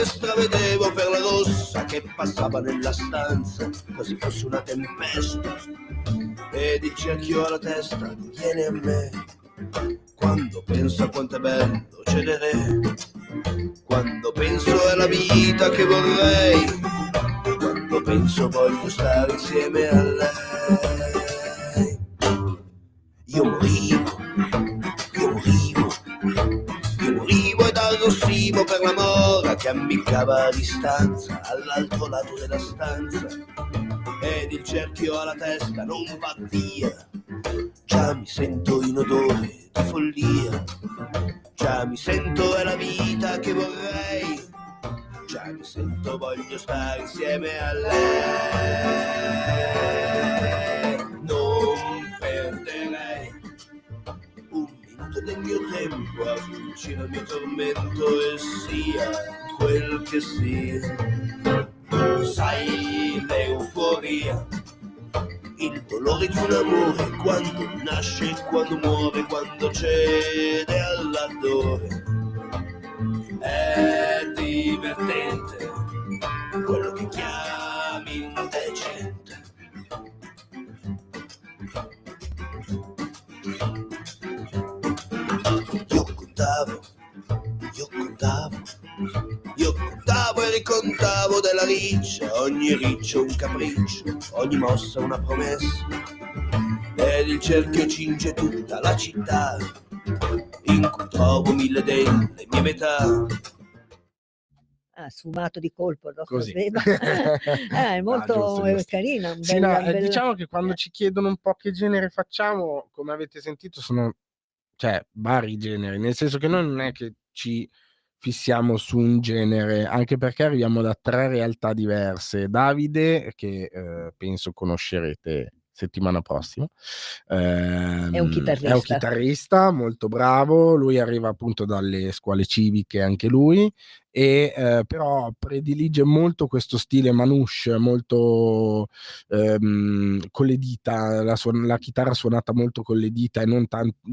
Stravedevo per la rossa che passava nella stanza, quasi fosse una tempesta, e il cerchio alla testa viene a me. Quando penso a quanto è bello cedere, quando penso alla vita che vorrei, quando penso voglio stare insieme a lei. Io morivo primo per la mora che ammiccava a distanza all'altro lato della stanza, ed il cerchio alla testa non va via. Già mi sento in odore di follia, già mi sento è la vita che vorrei, già mi sento voglio stare insieme a lei. Non perderei un minuto del mio tempo a fuggire al mio tormento, e sia quel che sia. Sai l'euforia, il dolore di un amore, quando nasce e quando muore, quando cede all'ardore. È divertente quello che chiami indecente. Io contavo e ricontavo della riccia, ogni riccio un capriccio, ogni mossa una promessa, ed il cerchio cinge tutta la città, in cui trovo mille delle mie metà. Sfumato di colpo il nostro Così. Sveva. È molto giusto. carina, Sì, bella, no, bella. diciamo che quando ci chiedono un po' che genere facciamo, come avete sentito sono vari generi, nel senso che noi non è che ci fissiamo su un genere, anche perché arriviamo da 3 realtà diverse. Davide, che penso conoscerete settimana prossima, È un chitarrista molto bravo, lui arriva appunto dalle scuole civiche anche lui, e però predilige molto questo stile manouche, molto con le dita, la chitarra suonata molto con le dita e non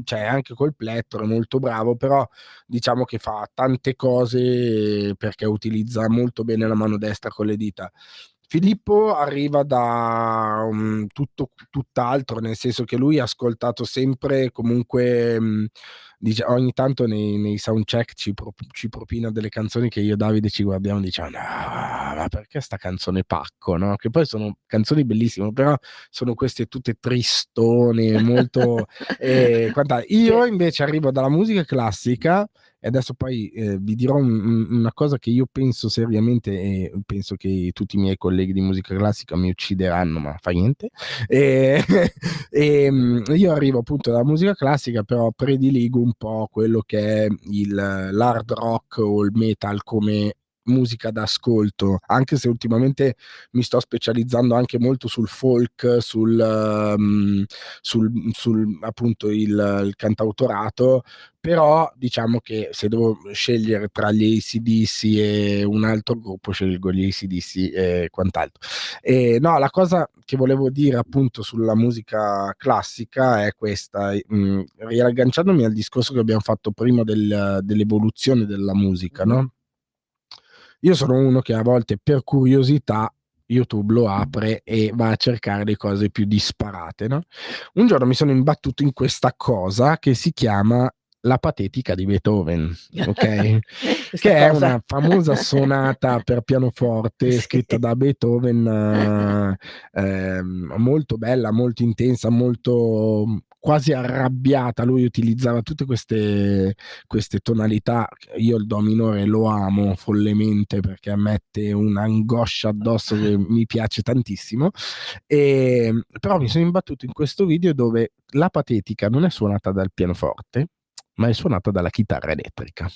anche col plettro, è molto bravo, però diciamo che fa tante cose perché utilizza molto bene la mano destra con le dita. Filippo arriva da tutt'altro, nel senso che lui ha ascoltato sempre comunque, ogni tanto nei soundcheck ci propina delle canzoni che io e Davide ci guardiamo e diciamo: no, ma perché sta canzone pacco, no? Che poi sono canzoni bellissime, però sono queste tutte tristone, molto io invece arrivo dalla musica classica. E adesso poi vi dirò una cosa che io penso seriamente, e penso che tutti i miei colleghi di musica classica mi uccideranno, ma fa niente. Io arrivo appunto dalla musica classica, però prediligo un po' quello che è l'hard rock o il metal come musica d'ascolto, anche se ultimamente mi sto specializzando anche molto sul folk, sul appunto il cantautorato. Però diciamo che se devo scegliere tra gli AC/DC e un altro gruppo, scelgo gli AC/DC e quant'altro. No, la cosa che volevo dire appunto sulla musica classica è questa, riagganciandomi al discorso che abbiamo fatto prima dell'evoluzione della musica, no? Io sono uno che a volte per curiosità YouTube lo apre e va a cercare le cose più disparate, no? Un giorno mi sono imbattuto in questa cosa che si chiama La Patetica di Beethoven, ok? Che è una famosa sonata per pianoforte scritta da Beethoven, molto bella, molto intensa, molto quasi arrabbiata. Lui utilizzava tutte queste tonalità. Io il do minore lo amo follemente perché mette un'angoscia addosso che mi piace tantissimo. Però mi sono imbattuto in questo video dove la Patetica non è suonata dal pianoforte, ma è suonata dalla chitarra elettrica.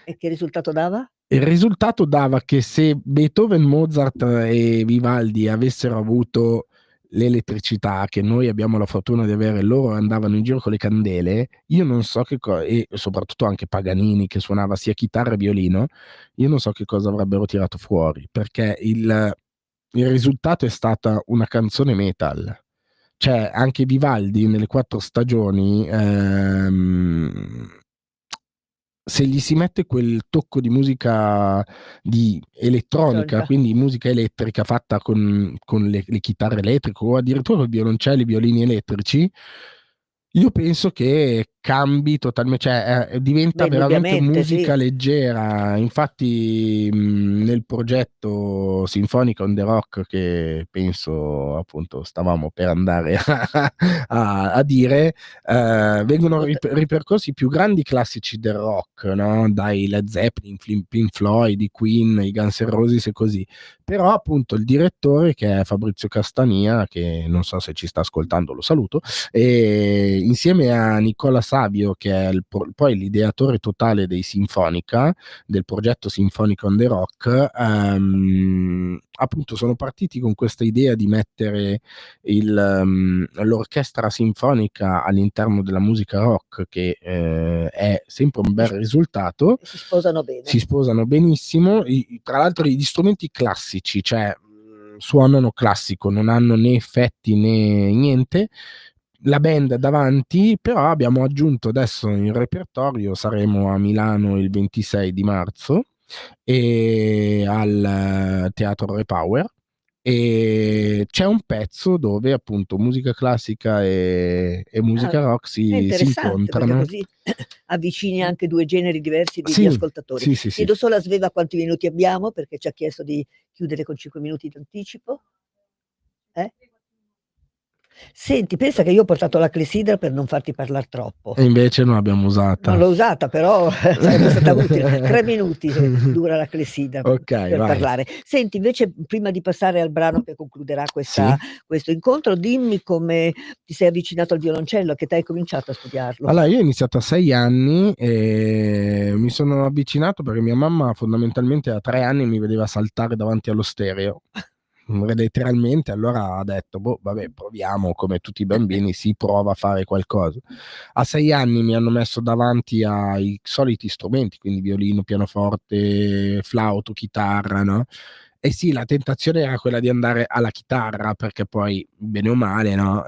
E che risultato dava? Il risultato dava che se Beethoven, Mozart e Vivaldi avessero avuto l'elettricità che noi abbiamo la fortuna di avere, loro andavano in giro con le candele, io non so che cosa, e soprattutto anche Paganini che suonava sia chitarra che violino, io non so che cosa avrebbero tirato fuori, perché il risultato è stata una canzone metal. Cioè anche Vivaldi nelle 4 stagioni, se gli si mette quel tocco di musica di elettronica, quindi musica elettrica fatta con le chitarre elettriche o addirittura con violoncelli, violini elettrici, Io penso che cambi totalmente, cioè diventa Beh, veramente indubbiamente musica sì. leggera. Infatti, nel progetto Sinfonica on the Rock, che penso appunto stavamo per andare a dire, vengono ripercorsi i più grandi classici del rock, no? Dai Led Zeppelin, Pink Floyd, i Queen, i Guns N' Roses e così. Però appunto il direttore, che è Fabrizio Castania, che non so se ci sta ascoltando, lo saluto, e insieme a Nicola Savio, che è poi l'ideatore totale dei Sinfonica, del progetto Sinfonica on the Rock, appunto sono partiti con questa idea di mettere l'orchestra sinfonica all'interno della musica rock, che è sempre un bel risultato. Si sposano bene. Si sposano benissimo. Tra l'altro gli strumenti classici, cioè suonano classico, non hanno né effetti né niente. La band davanti, però abbiamo aggiunto adesso in repertorio, saremo a Milano il 26 di marzo e al Teatro Repower, e c'è un pezzo dove appunto musica classica e musica rock È si interessante, perché incontrano. così avvicini anche 2 generi diversi di Sì, ascoltatori. sì. Chiedo solo a Sveva quanti minuti abbiamo, perché ci ha chiesto di chiudere con 5 minuti d'anticipo. Senti, pensa che io ho portato la clessidra per non farti parlar troppo. E invece non l'abbiamo usata. Non l'ho usata, però sarebbe stata utile. 3 minuti dura la clessidra per vai. parlare. Senti, invece, prima di passare al brano che concluderà questo incontro, dimmi come ti sei avvicinato al violoncello, che t'hai cominciato a studiarlo. Allora, io ho iniziato a 6 anni e mi sono avvicinato perché mia mamma fondamentalmente a 3 anni mi vedeva saltare davanti allo stereo. Letteralmente, allora ha detto, vabbè, proviamo, come tutti i bambini, si prova a fare qualcosa. A 6 anni mi hanno messo davanti ai soliti strumenti, quindi violino, pianoforte, flauto, chitarra, no? E sì, la tentazione era quella di andare alla chitarra, perché poi, bene o male, no?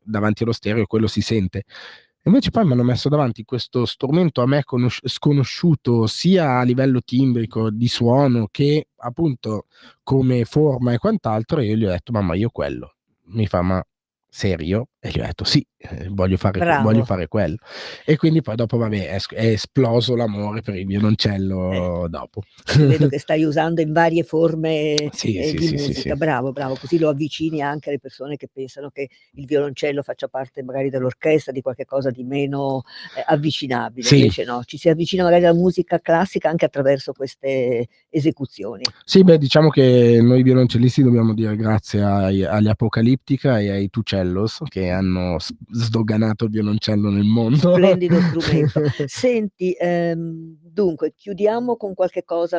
Davanti allo stereo quello si sente. Invece poi mi hanno messo davanti questo strumento a me sconosciuto, sia a livello timbrico, di suono, che appunto come forma e quant'altro, e io gli ho detto, mamma, io quello. Mi fa, ma serio? E gli ho detto sì, voglio fare quello. E quindi poi dopo, vabbè, è esploso l'amore per il violoncello dopo. Vedo che stai usando in varie forme Sì, di musica. sì. Bravo, così lo avvicini anche alle persone che pensano che il violoncello faccia parte magari dell'orchestra, di qualche cosa di meno avvicinabile. Sì. Invece no, ci si avvicina magari alla musica classica anche attraverso queste esecuzioni. Sì, diciamo che noi violoncellisti dobbiamo dire grazie agli Apocalittica e ai Tucellos, che hanno sdoganato il violoncello nel mondo. Splendido strumento. Senti, dunque chiudiamo con qualche cosa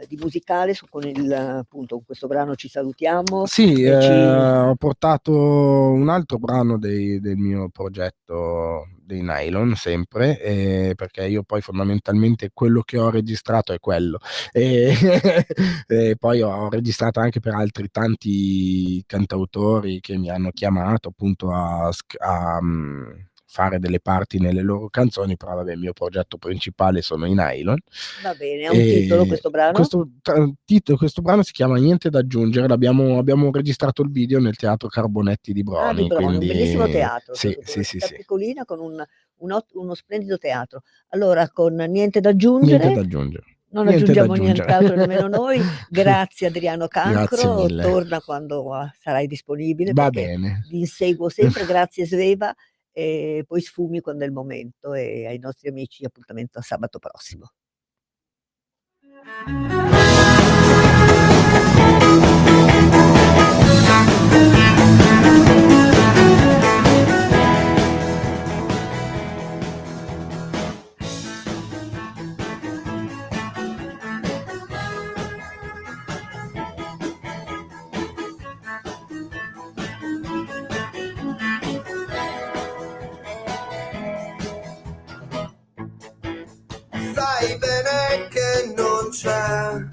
di musicale, appunto con questo brano ci salutiamo. Sì, ho portato un altro brano del mio progetto dei Nylon, sempre, perché io poi fondamentalmente quello che ho registrato è quello, e poi ho registrato anche per altri tanti cantautori che mi hanno chiamato appunto a fare delle parti nelle loro canzoni, però vabbè, il mio progetto principale sono i Nylon. Va bene, ha un titolo questo brano? Questo brano si chiama Niente da aggiungere, abbiamo registrato il video nel Teatro Carbonetti di Broni. Di Broni, quindi un bellissimo teatro, sì. città piccolina con uno splendido teatro. Allora, con Niente da aggiungere. Non aggiungiamo nient'altro nemmeno noi. Grazie Adriano Cancro, torna quando sarai disponibile. Va bene. Vi inseguo sempre, grazie Sveva, e poi sfumi quando è il momento, e ai nostri amici appuntamento a sabato prossimo. Sai bene che non c'è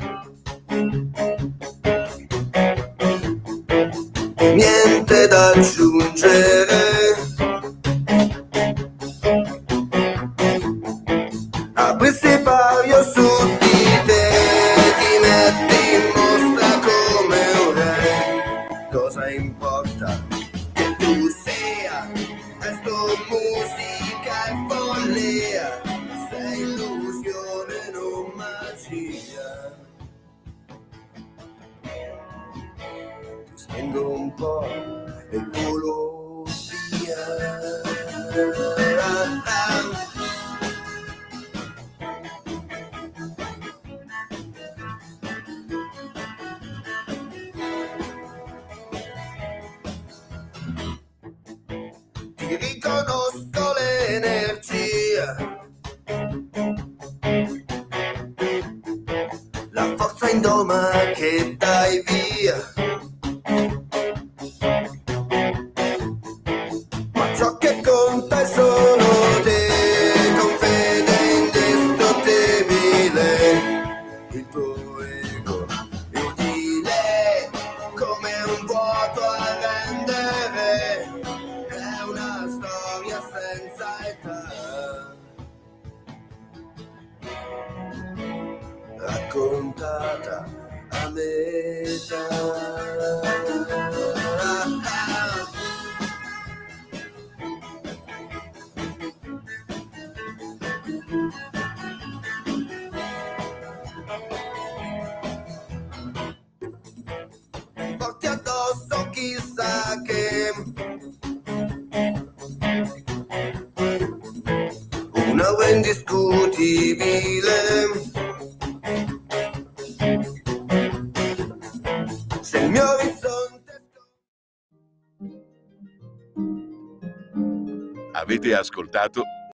niente da aggiungere a questi paio su di te, ti metti in mostra come un re. Cosa importa che tu sia solo musica e follia, sei illusione non magia. Ti stendo un po' e volo via. Ti riconosco l'energia, la forza indoma che dai via. Ma ciò che conta è solo te, con fede indistruttibile. Il tuo ego è utile come un vuoto a rendere, è una storia senza età, raccontata a metà. Porti addosso chissà che un'aura indiscutibile, se il mio orizzonte. Avete ascoltato